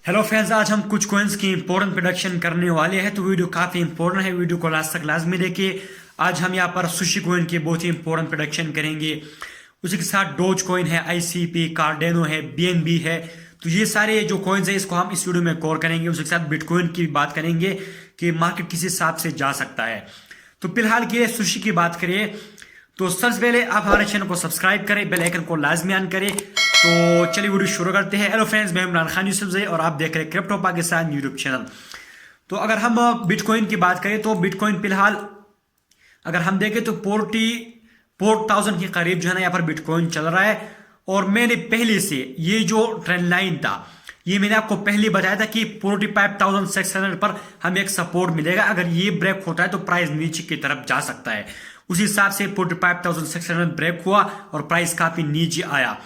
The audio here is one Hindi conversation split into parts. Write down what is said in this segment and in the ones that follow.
हेलो फ्रेंड्स, आज हम कुछ कॉइन्स की इंपॉर्टेंट प्रोडक्शन करने वाले हैं। तो वीडियो काफ़ी इंपॉर्टेंट है, वीडियो को लास्ट तक लाजमी देखिए। आज हम यहाँ पर सुशी कॉइन की बहुत ही इंपॉर्टेंट प्रोडक्शन करेंगे। उसी के साथ डोज कॉइन है, आईसीपी, कार्डेनो है, बीएनबी है। तो ये सारे जो कॉइन्स है इसको हम इस वीडियो में कवर करेंगे। उसी के साथ बिटकॉइन की बात करेंगे कि मार्केट किस हिसाब से जा सकता है। तो फिलहाल के सुशी की बात करें तो सबसे पहले आप हमारे चैनल को सब्सक्राइब करें, बेल आइकन को लाजमी ऑन करें। तो चलिए वीडियो शुरू करते हैं। हेलो फ्रेंड्स, मैं इमरान खान यूसुफजई और आप देख रहे हैं क्रिप्टो पाकिस्तान यूट्यूब चैनल। तो अगर हम बिटकॉइन की बात करें तो बिटकॉइन फिलहाल अगर हम देखें तो 44,000 के करीब जो है ना यहाँ पर बिटकॉइन चल रहा है। और मैंने पहले से ये जो ट्रेंड लाइन था ये मैंने आपको पहले बताया था कि 45,600 पर हमें एक सपोर्ट मिलेगा। अगर ये ब्रेक होता है तो प्राइस नीचे की तरफ जा सकता है। उसी हिसाब से 45,600 ब्रेक हुआ और प्राइस काफी नीचे आया।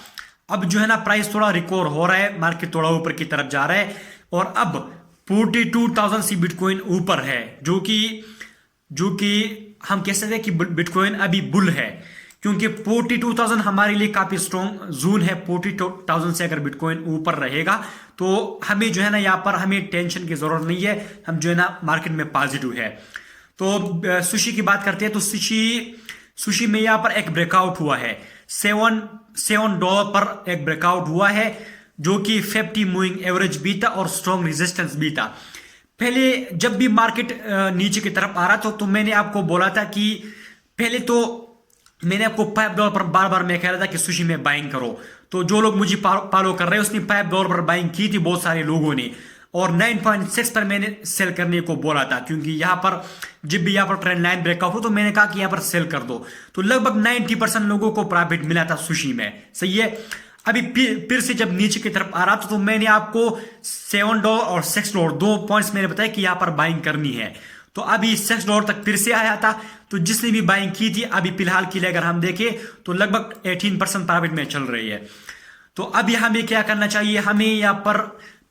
अब जो है ना प्राइस थोड़ा रिकवर हो रहा है, मार्केट थोड़ा ऊपर की तरफ जा रहा है और अब 42,000 सी बिटकॉइन ऊपर है, जो कि हम कह सकते हैं कि बिटकॉइन अभी बुल है, क्योंकि 42,000 हमारे लिए काफी स्ट्रॉन्ग जोन है। 42,000 से अगर बिटकॉइन ऊपर रहेगा तो हमें जो है ना यहाँ पर हमें टेंशन की जरूरत नहीं है, हम जो है ना मार्केट में पॉजिटिव है। तो सुशी की बात करते हैं तो सुशी में यहाँ पर एक ब्रेकआउट हुआ है, $7 पर एक ब्रेकआउट हुआ है, जो कि 50 मूविंग एवरेज भी था और स्ट्रॉन्ग रेजिस्टेंस भी था। पहले जब भी मार्केट नीचे की तरफ आ रहा था तो मैंने आपको बोला था कि पहले तो मैंने आपको $5 पर बार बार मैं कह रहा था कि सुशी में बाइंग करो। तो जो लोग मुझे फॉलो कर रहे हैं उसने $5 पर बाइंग की थी, बहुत सारे लोगों ने। और 9.6 पर मैंने सेल करने को बोला था, क्योंकि यहाँ पर जब भी यहाँ पर ट्रेंड लाइन ब्रेकआउट हो तो मैंने कहा कि यहाँ पर सेल कर दो। तो लगभग 90% लोगों को प्रॉफिट मिला था सुशी में, सही है। अभी फिर से जब नीचे की तरफ आ रहा था तो मैंने आपको $7 और $6 दो पॉइंट्स मैंने बताया कि यहाँ पर बाइंग करनी है। तो अभी $6 तक फिर से आया था। तो जिसने भी बाइंग की थी अभी फिलहाल के लिए अगर हम देखें तो लगभग 18% प्रॉफिट में चल रही है। तो अभी हमें क्या करना चाहिए, हमें यहाँ पर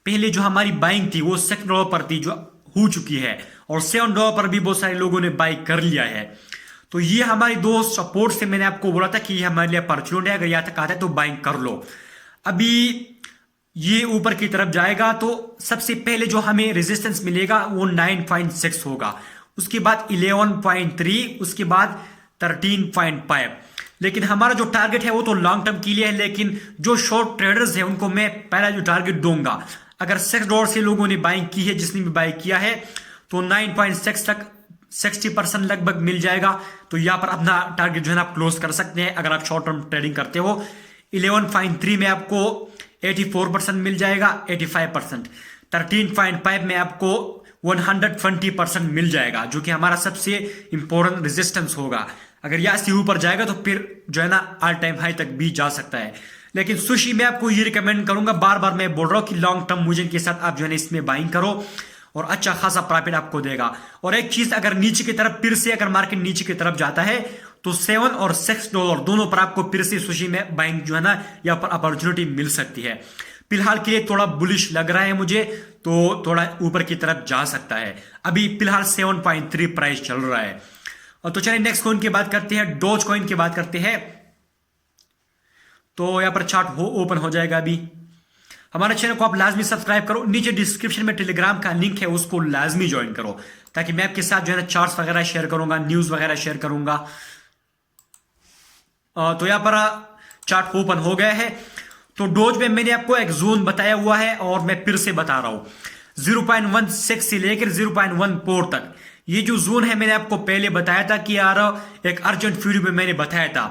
पहले जो हमारी बाइंग थी वो $6 पर थी, जो हो चुकी है, और $7 पर भी बहुत सारे लोगों ने बाई कर लिया है। तो ये हमारी दो सपोर्ट से मैंने आपको बोला था कि ये हमारे लिए अपॉर्चुनिटी है, अगर यहाँ तक आता है तो बाइंग कर लो। अभी ये ऊपर की तरफ जाएगा तो सबसे पहले जो हमें रेजिस्टेंस मिलेगा वो 9.6 होगा, उसके बाद 11.3, उसके बाद 13.5। लेकिन हमारा जो टारगेट है वो तो लॉन्ग टर्म के लिए है, लेकिन जो शॉर्ट ट्रेडर्स है उनको मैं पहला जो टारगेट दूंगा, अगर $6 से लोगों ने बाइंग की है, जिसने भी बाइंग किया है, तो 9.6 तक 60% लगभग मिल जाएगा। तो यहाँ पर अपना टारगेट जो है ना आप क्लोज कर सकते हैं अगर आप शॉर्ट टर्म ट्रेडिंग करते हो। 11.3 में आपको 84% मिल जाएगा, 85%। 13.5 में आपको 120% मिल जाएगा, जो कि हमारा सबसे इंपॉर्टेंट रेजिस्टेंस होगा। अगर यहाँ से ऊपर जाएगा तो फिर जो है ना ऑल टाइम हाई तक भी जा सकता है। लेकिन सुशी में आपको ये रिकमेंड करूंगा, बार बार मैं बोल रहा हूं कि लॉन्ग टर्म मुझे के साथ आप जो है ना इसमें बाइंग करो और अच्छा खासा प्रॉफिट आपको देगा। और एक चीज, अगर नीचे की तरफ फिर से अगर मार्केट नीचे की तरफ जाता है तो $7 और $6 दोनों पर आपको फिर से सुशी में बाइंग जो है ना यहाँ पर अपॉर्चुनिटी मिल सकती है। फिलहाल के लिए थोड़ा बुलिश लग रहा है मुझे, तो थोड़ा ऊपर की तरफ जा सकता है। अभी फिलहाल 7.3 प्राइस चल रहा है। और तो चलिए नेक्स्ट कॉइन की बात करते हैं, डोज कॉइन की बात करते हैं। तो यहां पर चार्ट ओपन हो जाएगा। अभी हमारे चैनल को आप लाजमी सब्सक्राइब करो, नीचे डिस्क्रिप्शन में टेलीग्राम का लिंक है, उसको लाजमी ज्वाइन करो, ताकि मैं आपके साथ जो है ना चार्ट्स वगैरह शेयर करूंगा, न्यूज वगैरह शेयर करूंगा। तो यहां पर चार्ट ओपन हो गया है। तो डोज में मैंने आपको एक जोन बताया हुआ है और मैं फिर से बता रहा हूं, 0.16 से लेकर 0.14 तक ये जो जोन है, मैंने आपको पहले बताया था कि यार एक अर्जेंट वीडियो में मैंने बताया था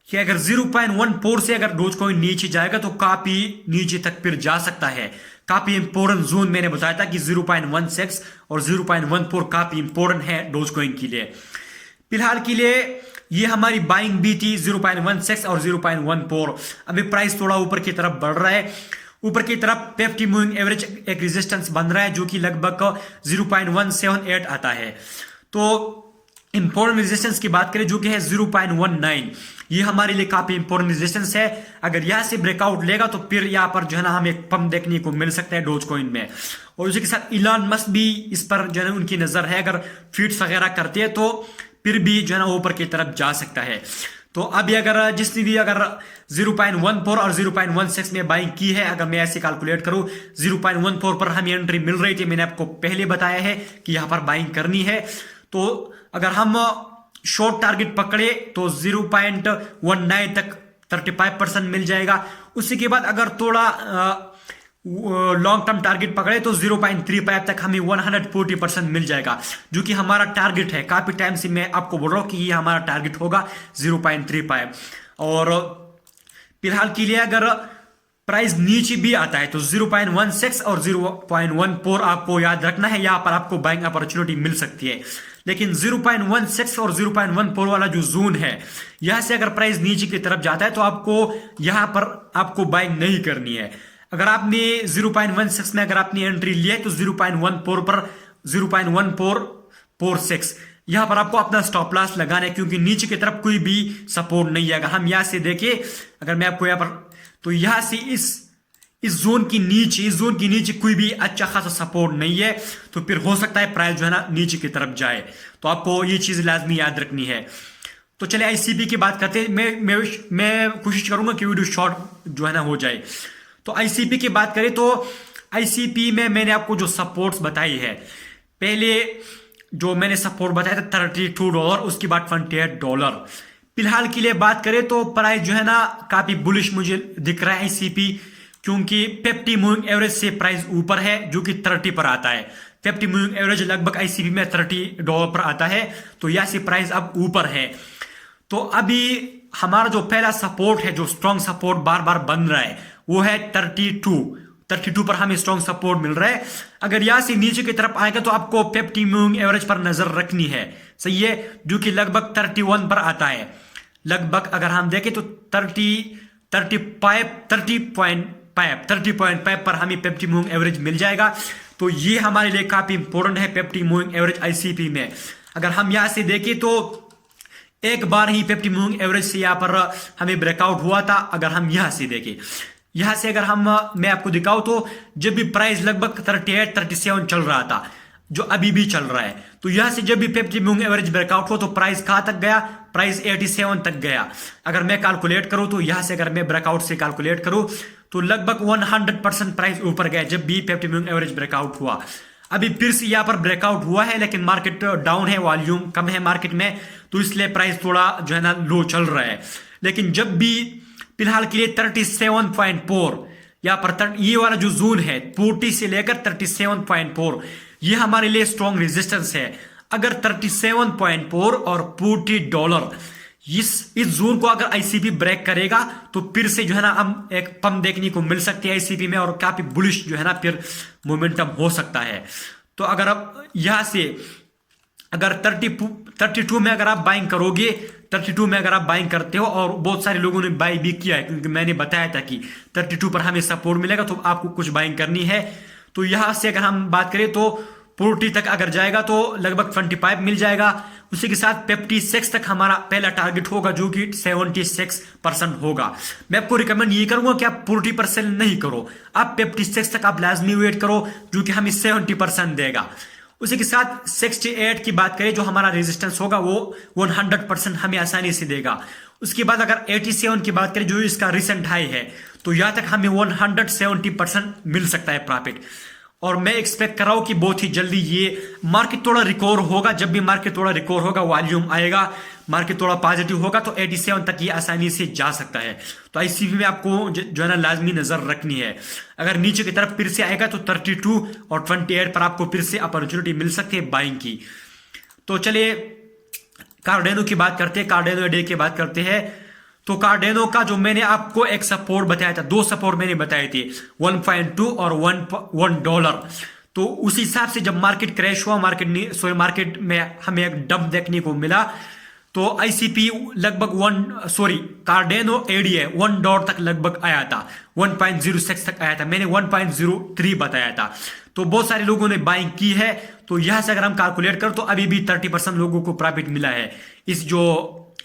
कि अगर 0.14 से अगर डोज कॉइन नीचे जाएगा तो काफी नीचे तक फिर जा सकता है। काफी इंपॉर्टेंट जोन मैंने बताया था कि 0.16 और 0.14 काफी इंपॉर्टेंट है डोज कॉइन के लिए। फिलहाल के लिए ये हमारी बाइंग भी थी 0.16 और 0.14। अभी प्राइस थोड़ा ऊपर की तरफ बढ़ रहा है, ऊपर की तरफ 50 मूविंग एवरेज एक रेजिस्टेंस बन रहा है, जो कि लगभग 0.178 आता है। तो इंपॉर्टेंट रेजिस्टेंस की बात करें जो कि है 0.19, ये हमारे लिए काफी इंपॉर्टेंट रेजिस्टेंस है। अगर यहां से ब्रेकआउट लेगा तो फिर यहां पर जो है ना हमें एक पंप देखने को मिल सकता है डोज कॉइन में। और उसी के साथ इलॉन मस्क भी इस पर जो है उनकी नजर है, अगर फीड्स वगैरह करते हैं तो फिर भी जो है ना ऊपर की तरफ जा सकता है। तो अभी अगर जिसने भी अगर 0.14 और 0.16 में बाइंग की है, अगर मैं ऐसे कैलकुलेट करूं 0.14 पर हमें एंट्री मिल रही थी, मैंने आपको पहले बताया है कि यहां पर बाइंग करनी है। तो अगर हम शॉर्ट टारगेट पकड़े तो 0.19 तक 35% मिल जाएगा। उसी के बाद अगर थोड़ा लॉन्ग टर्म टारगेट पकड़े तो 0.35 तक हमें 140% मिल जाएगा, जो कि हमारा टारगेट है। काफी टाइम से मैं आपको बोल रहा हूं कि ये हमारा टारगेट होगा 0.35। और फिलहाल के लिए अगर प्राइस नीचे भी आता है तो 0.16 और 0.14 आपको याद रखना है, यहां पर आपको बाइंग अपॉर्चुनिटी मिल सकती है। लेकिन 0.16 और 0.14 वाला जो जोन है, यहां से अगर प्राइस नीचे की तरफ जाता है तो आपको यहां पर आपको बाइंग नहीं करनी है। अगर आपने 0.16 में अगर आपने एंट्री लिया है तो 0.14 पर 0.1446 यहां पर आपको अपना स्टॉप लॉस लगाना है, क्योंकि नीचे की तरफ कोई भी सपोर्ट नहीं है। अगर हम यहां से देखें, अगर मैं आपको यहां पर, तो यहां से इस जोन की नीचे कोई भी अच्छा खासा सपोर्ट नहीं है, तो फिर हो सकता है प्राइस जो है ना नीचे की तरफ जाए। तो आपको ये चीज लाजमी याद रखनी है। तो चले आईसीपी की बात करते हैं। मैं कोशिश करूंगा कि वीडियो शॉर्ट जो है ना हो जाए। तो आईसीपी की बात करें तो आईसीपी में मैंने आपको जो सपोर्ट्स बताई है, पहले जो मैंने सपोर्ट बताया था $32, उसके बाद $28। फिलहाल के लिए बात करें तो प्राइस जो है ना काफी बुलिश मुझे दिख रहा है आईसीपी, क्योंकि 50 मूविंग एवरेज से प्राइस ऊपर है, जो कि 30 पर आता है। 50 मूविंग एवरेज लगभग आईसीपी में $30 पर आता है, तो यहां से प्राइस अब ऊपर है। तो अभी हमारा जो पहला सपोर्ट है, जो स्ट्रॉन्ग सपोर्ट बार बार बन रहा है, वो है 32 पर हमें स्ट्रॉन्ग सपोर्ट मिल रहा है। अगर यहां से नीचे की तरफ आएगा तो आपको 50 मूविंग एवरेज पर नजर रखनी है, सही है, जो कि लगभग 31 पर आता है। लगभग अगर हम देखें तो 30.5 पर हमें 50 मूविंग एवरेज मिल जाएगा। तो ये हमारे लिए काफी इंपॉर्टेंट है 50 मूविंग एवरेज आईसीपी में। अगर हम यहां से देखें तो एक बार ही 50 मूविंग एवरेज से यहां पर हमें ब्रेकआउट हुआ था। अगर हम यहां से देखें, यहां से अगर मैं आपको दिखाऊं तो जब भी प्राइस लगभग 38-37 चल रहा था, जो अभी भी चल रहा है, तो यहां से जब भी 50 मूविंग एवरेज ब्रेकआउट हो तो प्राइस कहां तक गया, प्राइस 87 तक गया। अगर मैं कैलकुलेट करूं तो यहां से अगर मैं ब्रेकआउट से कैलकुलेट करूं तो लगभग 100% प्राइस ऊपर गया जब भी 50 मूविंग एवरेज ब्रेकआउट हुआ। अभी फिर से यहां पर ब्रेकआउट हुआ है, लेकिन मार्केट डाउन है, वॉल्यूम कम है मार्केट में, तो इसलिए प्राइस थोड़ा जो है ना लो चल रहा है। लेकिन जब भी फिलहाल के लिए 37.4 यहां पर ये वाला जो जोन है 40 से लेकर 37.4, ये हमारे लिए स्ट्रॉन्ग रेजिस्टेंस है। अगर 37.4 और $40 इस जोन को अगर आईसीपी ब्रेक करेगा तो फिर से जो है ना हम एक पंप देखने को मिल सकती है आईसीपी में, और काफी बुलिश जो है ना फिर मोमेंटम हो सकता है। तो अगर आप यहां से अगर 32 में अगर आप बाइंग करोगे, 32 में अगर आप बाइंग करते हो, और बहुत सारे लोगों ने बाई भी किया है, क्योंकि मैंने बताया था कि 32 पर हमें सपोर्ट मिलेगा तो आपको कुछ बाइंग करनी है। तो यहां से अगर हम बात करें तो 40 तक अगर जाएगा तो लगभग 25 मिल जाएगा। उसी के साथ 56 तक हमारा पहला टारगेट होगा, जो कि 76% होगा। मैं आपको रिकमेंड ये करूंगा कि आप 40% नहीं करो, आप 56 तक आप लाजमी वेट करो, जो कि हमें 70% देगा। उसी के साथ 68 की बात करें, जो हमारा रेजिस्टेंस होगा वो 100% हमें आसानी से देगा। उसके बाद अगर 87 की बात करें, जो इसका रिसेंट हाई है, तो यहां तक हमें 170% मिल सकता है प्रॉफिट। और मैं एक्सपेक्ट कर रहा हूं कि बहुत ही जल्दी ये मार्केट थोड़ा रिकवर होगा। जब भी मार्केट थोड़ा रिकवर होगा, वॉल्यूम आएगा, मार्केट थोड़ा पॉजिटिव होगा, तो 87 तक ये आसानी से जा सकता है। तो आईसीपी में आपको जो है ना लाजमी नजर रखनी है। अगर नीचे की तरफ फिर से आएगा तो 32 और 28 पर आपको फिर से अपॉर्चुनिटी मिल सकती है बाइंग की। तो चलिए कार्डेनो की बात करते हैं, कार्डेनो डे की बात करते हैं। तो कार्डेनो का जो मैंने आपको एक सपोर्ट बताया था, 2 सपोर्ट मैंने बताए थे, 1.2 और $1। तो उसी हिसाब से जब मार्केट क्रैश हुआ, मार्केट में हमें एक डंप देखने को मिला, तो आईसीपी लगभग कार्डेनो एडीए $1 तक लगभग आया था, 1.06 तक आया था। मैंने 1.03 बताया था। तो बहुत सारे लोगों ने बाइंग की है। तो यहां से अगर हम कैलकुलेट करें तो अभी भी 30% लोगों को प्रॉफिट मिला है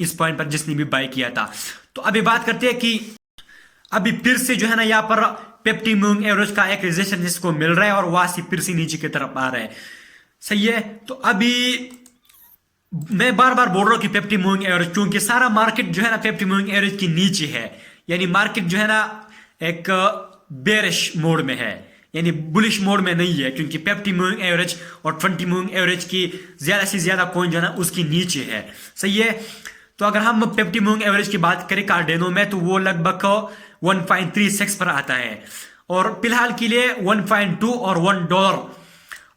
इस पॉइंट पर जिसने भी बाई किया था। तो अभी बात करते हैं कि अभी फिर से जो है ना यहाँ पर 50 मूविंग एवरेज का एक रेजिस्टेंस इसको मिल रहा है, और वहां से फिर से नीचे की तरफ आ रहा है, सही है। तो अभी मैं बार बार बोल रहा हूँ कि 50 मूविंग एवरेज, क्योंकि सारा मार्केट जो है ना 50 मूविंग एवरेज के नीचे है, यानी मार्केट जो है ना एक बेरिश मोड में है, यानी बुलिश मोड में नहीं है, क्योंकि 50 मूविंग एवरेज और 20 मूविंग एवरेज की ज्यादा से ज्यादा कॉइन जो है ना उसकी नीचे है। सही है। तो अगर हम 50 मूविंग एवरेज की बात करें कार्डेनो में तो वो लगभग 1.36 पर आता है, और फिलहाल के लिए 1.2 और $1,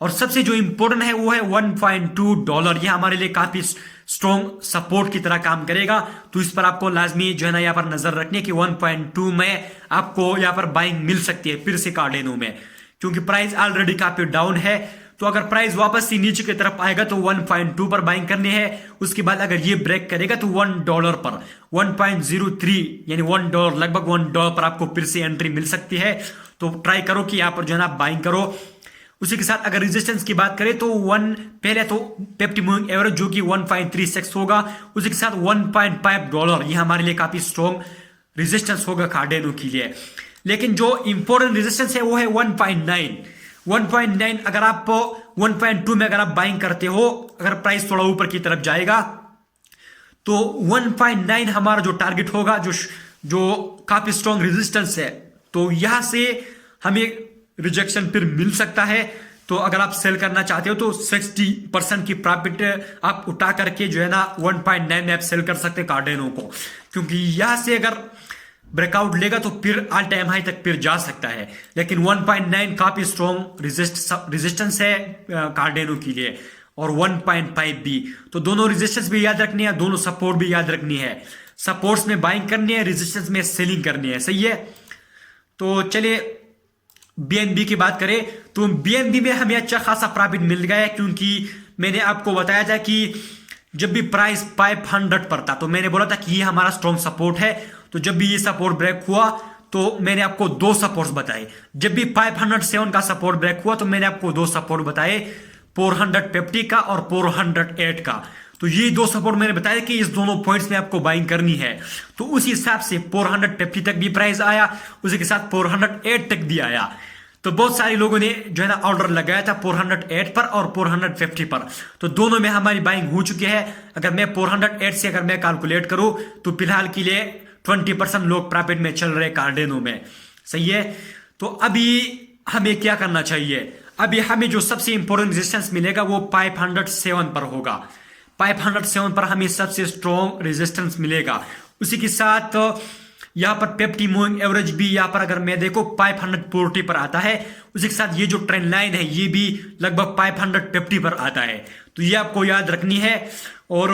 और सबसे जो इंपॉर्टेंट है वो है $1.2। यह हमारे लिए काफी स्ट्रॉन्ग सपोर्ट की तरह काम करेगा, तो इस पर आपको लाजमी जो है ना यहाँ पर नजर रखनी है कि 1.2 में आपको यहाँ पर बाइंग मिल सकती है फिर से कार्डेनो में, क्योंकि प्राइस ऑलरेडी काफी डाउन है। तो अगर प्राइस वापस से नीचे की तरफ आएगा तो 1.2 पर बाइंग करनी है, उसके बाद अगर ये ब्रेक करेगा तो $1 पर 1.03 यानी $1 लगभग $1 पर आपको फिर से एंट्री मिल सकती है। तो ट्राई करो कि यहाँ पर जो है ना बाइंग करो। उसी के साथ अगर रेजिस्टेंस की बात करें तो पहले तो 50 मूविंग एवरेज जो कि 1.36 होगा, उसी के साथ $1.5 ये हमारे लिए काफी स्ट्रॉन्ग रेजिस्टेंस होगा कार्डेनो के लिए। लेकिन जो इंपॉर्टेंट रेजिस्टेंस है वो है 1.9। अगर आप 1.2 में अगर आप बाइंग करते हो, अगर प्राइस थोड़ा ऊपर की तरफ जाएगा तो 1.9 हमारा जो टारगेट होगा, जो काफी स्ट्रॉन्ग रेजिस्टेंस है, तो यहां से हमें रिजेक्शन फिर मिल सकता है। तो अगर आप सेल करना चाहते हो तो 60% की प्रॉफिट आप उठा करके जो है ना 1.9 में आप सेल कर सकते हैं कार्डेनो को, क्योंकि यहां से अगर ब्रेकआउट लेगा तो फिर ऑल टाइम हाई तक फिर जा सकता है। लेकिन 1.9 काफी स्ट्रॉन्ग रेजिस्टेंस है कार्डेनो के लिए, और 1.5 भी। तो दोनों रेजिस्टेंस भी याद रखनी है, दोनों सपोर्ट भी याद रखनी है। सपोर्ट्स में बाइंग करनी है, रेजिस्टेंस में सेलिंग करनी है। सही है। तो चलिए बीएनबी की बात करें तो बीएनबी में हमें अच्छा खासा प्रॉफिट मिल गया है, क्योंकि मैंने आपको बताया था कि जब भी प्राइस 500 पर था तो मैंने बोला था कि ये हमारा स्ट्रॉन्ग सपोर्ट है। तो जब भी ये सपोर्ट ब्रेक हुआ तो मैंने आपको दो सपोर्ट्स बताए। जब भी 507 का सपोर्ट ब्रेक हुआ तो मैंने आपको दो सपोर्ट बताए, 450 का और 408 का। तो ये दो सपोर्ट मैंने बताया कि इस दोनों पॉइंट्स में आपको बाइंग करनी है। तो उसी हिसाब से 450 तक भी प्राइस आया, उसी के साथ 408 तक भी आया। तो बहुत सारे लोगों ने जो है ना ऑर्डर लगाया था 408 पर और 450 पर, तो दोनों में हमारी बाइंग हो चुकी है। अगर मैं 408 से अगर मैं कैलकुलेट करूं तो फिलहाल के लिए 20% लोग प्रॉफिट में चल रहे कार्डेनो में। सही है। तो अभी हमें क्या करना चाहिए? अभी हमें जो सबसे इंपॉर्टेंट रेजिस्टेंस मिलेगा वो 507 पर होगा। 507 पर हमें सबसे स्ट्रॉन्ग रेजिस्टेंस मिलेगा। उसी के साथ यहां पर 50 मूविंग एवरेज भी यहां पर अगर मैं देखो 540 पर आता है। उसी के साथ ये जो ट्रेंड लाइन है ये भी लगभग 550 पर आता है। तो ये आपको याद रखनी है। और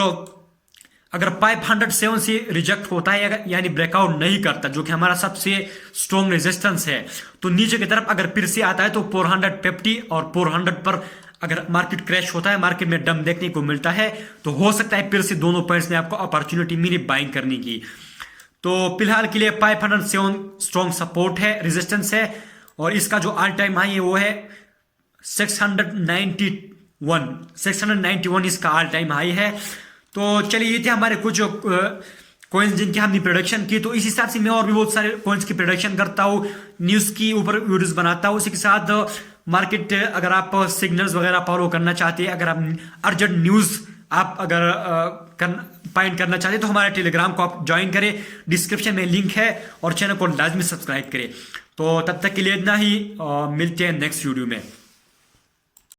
अगर 507 से रिजेक्ट होता है यानी ब्रेकआउट नहीं करता, जो कि हमारा सबसे स्ट्रॉन्ग रेजिस्टेंस है, तो नीचे की तरफ अगर फिर से आता है तो 450 और 400 पर अगर मार्केट क्रैश होता है, मार्केट में डम देखने को मिलता है, तो हो सकता है फिर से दोनों पॉइंट्स में आपको अपॉर्चुनिटी मिले बाइंग करने की। तो फिलहाल के लिए 507 स्ट्रॉन्ग सपोर्ट है, रेजिस्टेंस है, और इसका जो ऑल टाइम हाई है वो है 691 इसका ऑल टाइम हाई है। तो चलिए ये थे हमारे कुछ कॉइन्स जिनकी हमने प्रोडक्शन की। तो इस हिसाब से मैं और भी बहुत सारे कॉइन्स की प्रोडक्शन करता हूँ, न्यूज़ की ऊपर वीडियोस बनाता हूँ। उसी के साथ मार्केट अगर आप सिग्नल्स वगैरह फॉलो करना चाहते हैं, अगर आप अर्जेंट न्यूज़ आप अगर फाइंड करना चाहते हैं तो हमारे टेलीग्राम को आप ज्वाइन करें, डिस्क्रिप्शन में लिंक है, और चैनल को लाजमी सब्सक्राइब करें। तो तब तक के लिए इतना ही, मिलते हैं नेक्स्ट वीडियो में।